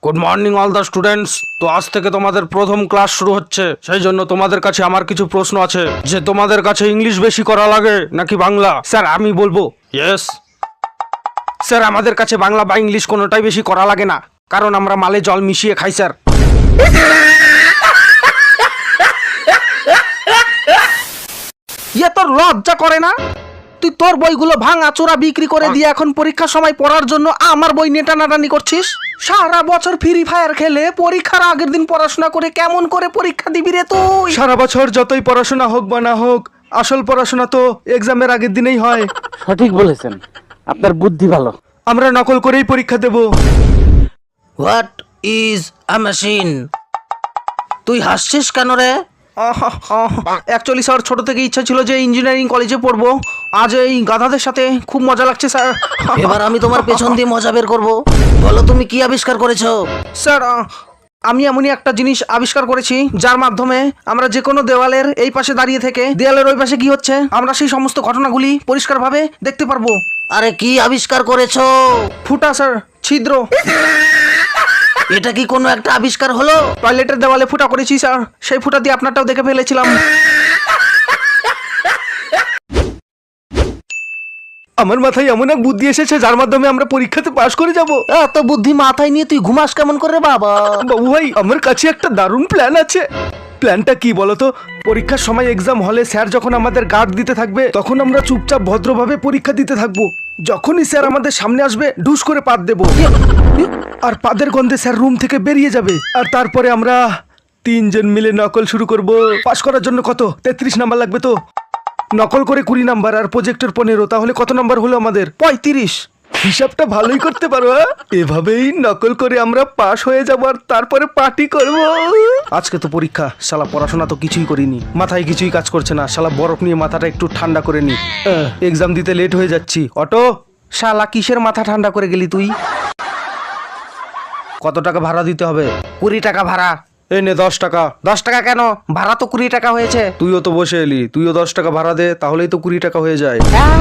Good morning all the students. তো আজ থেকে তোমাদের প্রথম ক্লাস শুরু হচ্ছে, সেই জন্য তোমাদের কাছে আমার কিছু প্রশ্ন আছে যে তোমাদের কাছে ইংলিশ বেশি করা লাগে নাকি বাংলা। স্যার আমি বলবো ইয়েস। স্যার আমাদের কাছে বাংলা বা ইংলিশ কোনোটাই বেশি করা লাগে না, কারণ আমরা মালে জল মিশিয়ে খাই স্যার। ইয়ে তোর লজ্জা করে না? তুই তোর বইগুলো ভাঙা চোরা বিক্রি করে দিয়ে এখন পরীক্ষার সময় পড়ার জন্য আমার বই নিয়ে টানাটানি করছিস। সারা বছর ফ্রি ফায়ার খেলে পরীক্ষার আগের দিন পড়াশোনা করে কেমন করে পরীক্ষা দিবি রে তুই? সারা বছর যতই পড়াশোনা হোক বা না হোক, আসল পড়াশোনা তো এক্সামের আগের দিনেই হয়। সঠিক বলেছেন, আপনার বুদ্ধি ভালো। আমরা নকল করেই পরীক্ষা দেব। What is a machine? তুই হাসছিস কেন রে? অ্যাকচুয়ালি স্যার, ছোট থেকে ইচ্ছা ছিল যে ইঞ্জিনিয়ারিং কলেজে পড়বো। আজ এই গাধাদের সাথে খুব মজা লাগছে স্যার। এবার আমি তোমার পেছন দিয়ে মজা বের করবো। বলো তুমি কি আবিষ্কার করেছো? স্যার, আমি এমনই একটা জিনিস আবিষ্কার করেছি যার মাধ্যমে আমরা যে কোনো দেওয়ালের এই পাশে দাঁড়িয়ে থেকে দেওয়ালের ওই পাশে কি হচ্ছে আমরা সেই সমস্ত ঘটনাগুলি পরিষ্কারভাবে দেখতে পারবো। আরে কি আবিষ্কার করেছো? ফুটা স্যার, ছিদ্র। এটা কি কোনো একটা আবিষ্কার হলো? টয়লেটের দেওয়ালে ফুটা করেছি স্যার, সেই ফুটা দিয়ে আপনারটাও দেখে ফেলেছিলাম। আমার মাথায় এমন এক বুদ্ধি এসেছে যার মাধ্যমে আমরা পরীক্ষাতে পাশ করে যাব। এত বুদ্ধি মাথায় নিয়ে তুই ঘুমাস কেমন করে বাবা? বাবু ভাই, আমার কাছে একটা দারুণ প্ল্যান আছে। প্ল্যানটা কি বলতো? পরীক্ষার সময় এক্সাম হলে স্যার যখন আমাদের গার্ড দিতে থাকবে, তখন আমরা চুপচাপ ভদ্রভাবে পরীক্ষা দিতে থাকবো। যখনই স্যার আমাদের সামনে আসবে, ঢুস করে পাত দেব, আর পাদের গন্ধে স্যার রুম থেকে বেরিয়ে যাবে। আর তারপরে আমরা তিনজন মিলে নকল শুরু করব। পাস করার জন্য কত 33 নাম্বার লাগবে তো? নকল করে 20 নাম্বার আর প্রজেক্টর 15, তাহলে কত নাম্বার হলো আমাদের? 35। হিসাবটা ভালোই করতে পারো। এভাবেই নকল করে আমরা পাস হয়ে যাব আর তারপরে পার্টি করব। আজকে তো পরীক্ষা, শালা পড়াশোনা তো কিছুই করিনি, মাথায় কিছুই কাজ করছে না। শালা বরফ নিয়ে মাথাটা একটু ঠান্ডা করে নি। এক্সাম দিতে লেট হয়ে যাচ্ছি। অটো, শালা কিসের মাথা ঠান্ডা করে গেলি তুই? কত টাকা ভাড়া দিতে হবে? 20 টাকা ভাড়া। এই নে 10 টাকা। 10 টাকা কেন? ভাড়া তো 20 টাকা হয়েছে। তুইও তো বসে এলি, তুইও 10 টাকা ভাড়া দে, তাহলেই তো 20 টাকা হয়ে যায়। হ্যাঁ?